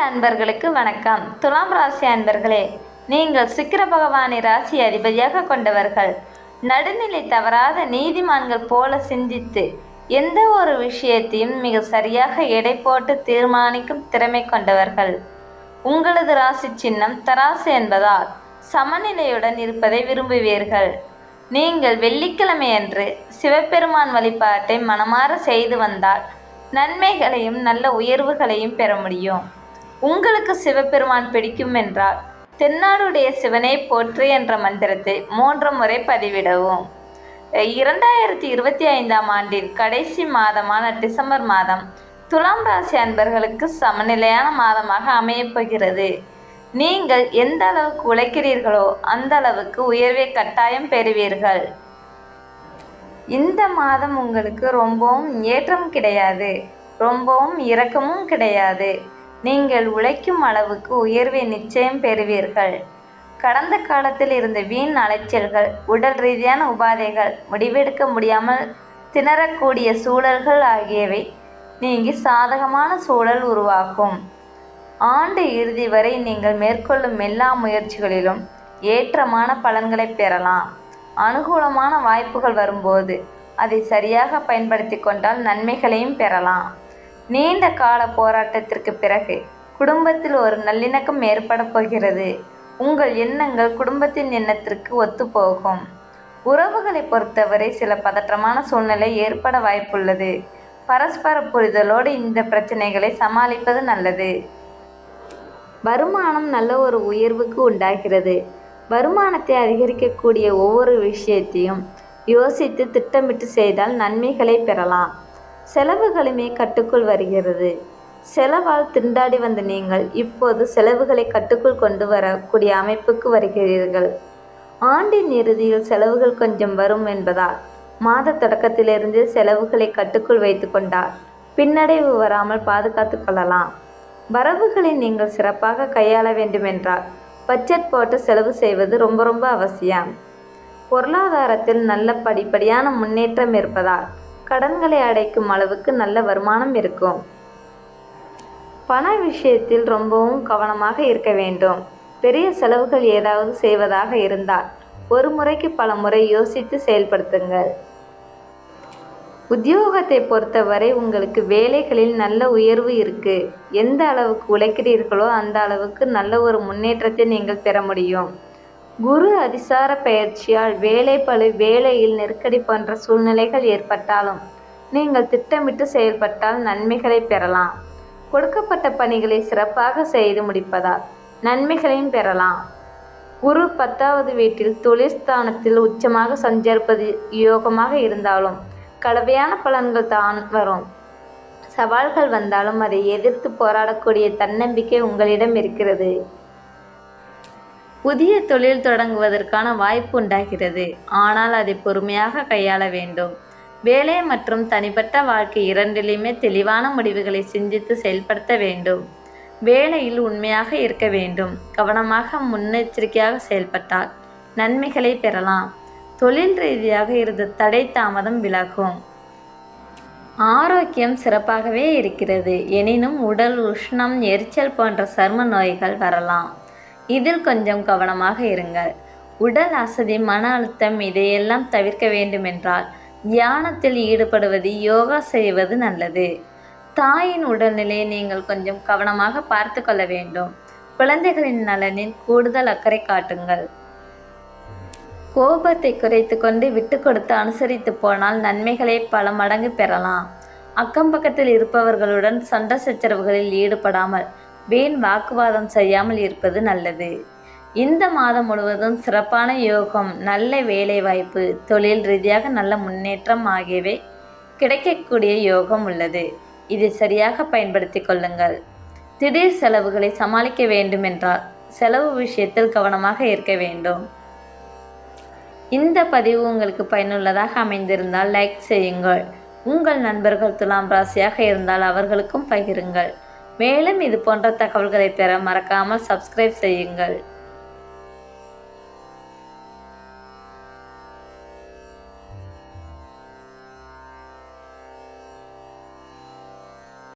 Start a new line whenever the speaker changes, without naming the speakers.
அன்பர்களுக்கு வணக்கம். துலாம் ராசி அன்பர்களே, நீங்கள் சுக்கிர பகவானை ராசி அதிபதியாக கொண்டவர்கள். நடுநிலை தவறாத நீதிமான்கள் போல சிந்தித்து எந்த ஒரு விஷயத்தையும் மிக சரியாக எடை போட்டு தீர்மானிக்கும் திறமை கொண்டவர்கள். உங்களது ராசி சின்னம் தராசு என்பதால் சமநிலையுடன் இருப்பதை விரும்புவீர்கள். நீங்கள் வெள்ளிக்கிழமையன்று சிவபெருமான் வழிபாட்டை மனமாற செய்து வந்தால் நன்மைகளையும் நல்ல உயர்வுகளையும் பெற முடியும். உங்களுக்கு சிவபெருமான் பிடிக்கும் என்றால் தென்னாடுடைய சிவனை போற்று என்ற மந்திரத்தை 3 முறை பதிவிடவும். 2025ஆம் ஆண்டின் கடைசி மாதமான டிசம்பர் மாதம் துலாம் ராசி அன்பர்களுக்கு சமநிலையான மாதமாக அமையப்போகிறது. நீங்கள் எந்த அளவுக்கு உழைக்கிறீர்களோ அந்த அளவுக்கு உயர்வை கட்டாயம் பெறுவீர்கள். இந்த மாதம் உங்களுக்கு ரொம்பவும் ஏற்றம் கிடையாது, ரொம்பவும் இரக்கமும் கிடையாது. நீங்கள் உழைக்கும் அளவுக்கு உயர்வை நிச்சயம் பெறுவீர்கள். கடந்த காலத்தில் இருந்த வீண் அலைச்சல்கள், உடல் ரீதியான உபாதைகள், முடிவெடுக்க முடியாமல் திணறக்கூடிய சூழல்கள் ஆகியவை நீங்கி சாதகமான சூழல் உருவாகும். ஆண்டு இறுதி வரை நீங்கள் மேற்கொள்ளும் எல்லா முயற்சிகளிலும் ஏற்றமான பலன்களை பெறலாம். அனுகூலமான வாய்ப்புகள் வரும்போது அதை சரியாக பயன்படுத்தி கொண்டால் நன்மைகளையும் பெறலாம். நீண்ட கால போராட்டத்திற்கு பிறகு குடும்பத்தில் ஒரு நல்லிணக்கம் ஏற்பட போகிறது. உங்கள் எண்ணங்கள் குடும்பத்தின் எண்ணத்திற்கு ஒத்துப்போகும். உறவுகளை பொறுத்தவரை சில பதற்றமான சூழ்நிலை ஏற்பட வாய்ப்புள்ளது. பரஸ்பர புரிதலோடு இந்த பிரச்சனைகளை சமாளிப்பது நல்லது. வருமானம் நல்ல ஒரு உயர்வுக்கு உண்டாகிறது. வருமானத்தை அதிகரிக்கக்கூடிய ஒவ்வொரு விஷயத்தையும் யோசித்து திட்டமிட்டு செய்தால் நன்மைகளை பெறலாம். செலவுகளுமே கட்டுக்குள் வருகிறது. செலவால் திண்டாடி வந்த நீங்கள் இப்போது செலவுகளை கட்டுக்குள் கொண்டு வரக்கூடிய அமைப்புக்கு வருகிறீர்கள். ஆண்டின் இறுதியில் செலவுகள் கொஞ்சம் வரும் என்பதால் மாத தொடக்கத்திலிருந்து செலவுகளை கட்டுக்குள் வைத்து கொண்டால் பின்னடைவு வராமல் பாதுகாத்து கொள்ளலாம். வரவுகளை நீங்கள் சிறப்பாக கையாள வேண்டுமென்றால் பட்ஜெட் போட்டு செலவு செய்வது ரொம்ப அவசியம். பொருளாதாரத்தில் நல்ல படிப்படியான முன்னேற்றம் இருப்பதால் கடன்களை அடைக்கும் அளவுக்கு நல்ல வருமானம் இருக்கும். பண விஷயத்தில் ரொம்பவும் கவனமாக இருக்க வேண்டும். பெரிய செலவுகள் ஏதாவது செய்வதாக இருந்தால் ஒரு முறைக்கு பல முறை யோசித்து செயல்படுத்துங்கள். உத்தியோகத்தை பொறுத்தவரை உங்களுக்கு வேலைகளில் நல்ல உயர்வு இருக்கு. எந்த அளவுக்கு உழைக்கிறீர்களோ அந்த அளவுக்கு நல்ல ஒரு முன்னேற்றத்தை நீங்கள் பெற முடியும். குரு அதிசார பயிற்சியால் வேலைப்பளு, வேலையில் நெருக்கடி போன்ற சூழ்நிலைகள் ஏற்பட்டாலும் நீங்கள் திட்டமிட்டு செயல்பட்டால் நன்மைகளை பெறலாம். கொடுக்கப்பட்ட பணிகளை சிறப்பாக செய்து முடிப்பதால் நன்மைகளையும் பெறலாம். குரு 10வது வீட்டில் தொழில் ஸ்தானத்தில் உச்சமாக சஞ்சரிப்பது யோகமாக இருந்தாலும் கலவையான பலன்கள் தான் வரும். சவால்கள் வந்தாலும் அதை எதிர்த்து போராடக்கூடிய தன்னம்பிக்கை உங்களிடம் இருக்கிறது. புதிய தொழில் தொடங்குவதற்கான வாய்ப்பு உண்டாகிறது. ஆனால் அதை பொறுமையாக கையாள வேண்டும். வேலை மற்றும் தனிப்பட்ட வாழ்க்கை இரண்டிலுமே தெளிவான முடிவுகளை சிந்தித்து செயல்படுத்த வேண்டும். வேலையில் உண்மையாக இருக்க வேண்டும். கவனமாக முன்னெச்சரிக்கையாக செயல்பட்டால் நன்மைகளை பெறலாம். தொழில் ரீதியாக இருந்த தடை தாமதம் விலகும். ஆரோக்கியம் சிறப்பாகவே இருக்கிறது. எனினும் உடல் உஷ்ணம், எரிச்சல் போன்ற சர்ம நோய்கள் வரலாம். இதில் கொஞ்சம் கவனமாக இருங்கள். உடல் அசதி, மன அழுத்தம் இதையெல்லாம் தவிர்க்க வேண்டுமென்றால் தியானத்தில் ஈடுபடுவது, யோகா செய்வது நல்லது. தாயின் உடல்நிலையை நீங்கள் கொஞ்சம் கவனமாக பார்த்து கொள்ள வேண்டும். குழந்தைகளின் நலனில் கூடுதல் அக்கறை காட்டுங்கள். கோபத்தை குறைத்து கொண்டு விட்டு கொடுத்து அனுசரித்து போனால் நன்மைகளை பல மடங்கு பெறலாம். அக்கம் பக்கத்தில் இருப்பவர்களுடன் சண்டை சச்சரவுகளில் ஈடுபடாமல் வீண் வாக்குவாதம் செய்யாமல் இருப்பது நல்லது. இந்த மாதம் முழுவதும் சிறப்பான யோகம், நல்ல வேலை வாய்ப்பு, தொழில் ரீதியாக நல்ல முன்னேற்றம் ஆகியவை கிடைக்கக்கூடிய யோகம் உள்ளது. இதை சரியாக பயன்படுத்தி கொள்ளுங்கள். திடீர் செலவுகளை சமாளிக்க வேண்டுமென்றால் செலவு விஷயத்தில் கவனமாக இருக்க வேண்டும். இந்த பதிவு உங்களுக்கு பயனுள்ளதாக அமைந்திருந்தால் லைக் செய்யுங்கள். உங்கள் நண்பர்கள் துலாம் ராசியாக இருந்தால் அவர்களுக்கும் பகிருங்கள். மேலும் இது போன்ற தகவல்களை பெற மறக்காமல் சப்ஸ்கிரைப் செய்யுங்கள்.